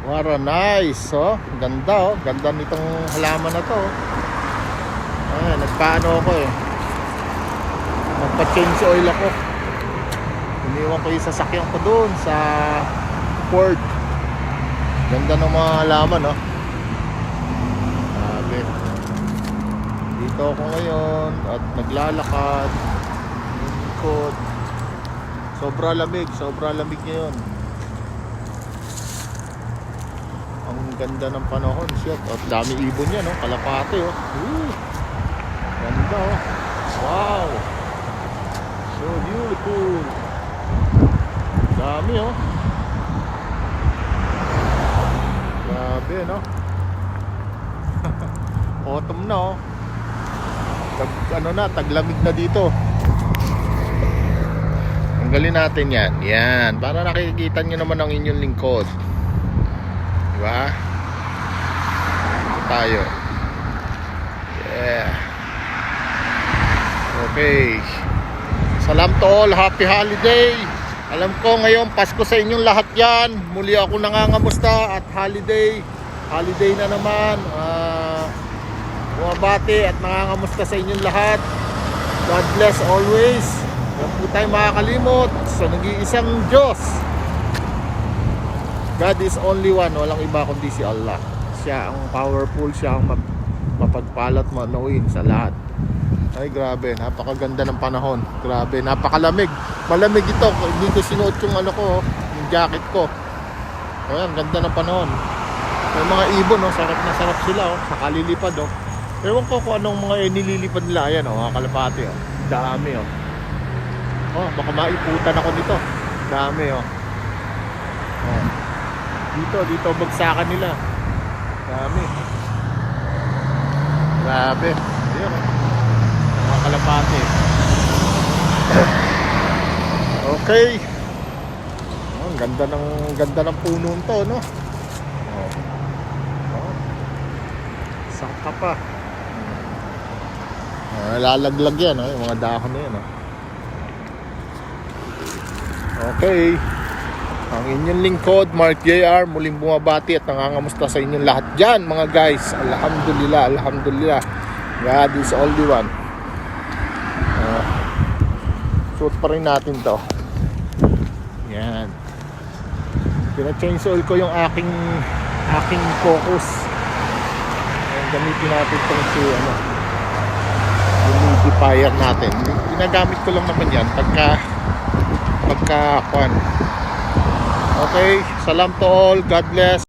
What a nice, oh. Ganda, oh. Ganda nitong halaman na to, oh. Ayan, nagpaano ako eh. Nagpa-change oil ako. Iniwan ko yung sasakyan ko doon sa port. Ganda ng mga halaman, oh. Sabi. Dito ako ngayon at naglalakad. Lingkod. Sobra lamig ngayon. Ang ganda ng panahon, shit. At dami ibon yan, oh. Kalapate, oh. Ganda, oh. Wow. So beautiful. Dami, oh. Grabe, no? Autumn na, oh. Taglamig na dito. Tanggalin natin yan. Yan. Para nakikita nyo naman ang inyong lingkod. Diba? Ito tayo. Yeah. Okay. Salam to all. Happy holiday. Alam ko ngayon Pasko sa inyong lahat yan. Muli ako nangangamusta at holiday. Holiday na naman. Bumabati at nangangamusta sa inyong lahat. God bless always. Huwag po tayo makakalimot sa nag-iisang Diyos. God is only one. Walang iba kundi si Allah. Siya ang powerful. Siya ang mapagpalat manuin sa lahat. Ay grabe, napakaganda ng panahon. Grabe, napakalamig. Malamig ito. Hindi ko sinuot yung yung jacket ko. Ayan, ganda ng panahon. May mga ibon, oh, sarap na sarap sila, oh, sakalilipad, oh. Ewan ko kung anong mga nililipad nila. Ayan, oh, mga kalapati, oh. Dami, oh. Oh, baka maiputan ako dito. Dami, oh. Oh. Dito bagsakan nila. Dami. Grabe. Ayan, oh. Mga kalapati. Okay. Oh, ang ganda ng puno to, no? Oh. Oh. Saka pa. Lalaglag yan, oh, yung mga dahon na yan, oh. Okay. Ang inyong lingkod, Mark JR, muling bumabati at nangangamusta sa inyong lahat dyan, mga guys. Alhamdulillah, alhamdulillah. God is only one. Shoot pa rin natin to. Yan. Pina-change oil ko yung aking focus. Ayan, gamitin natin itong humidifier natin. Ginagamit ko lang naman yan pagka Okay, salam to all. God bless.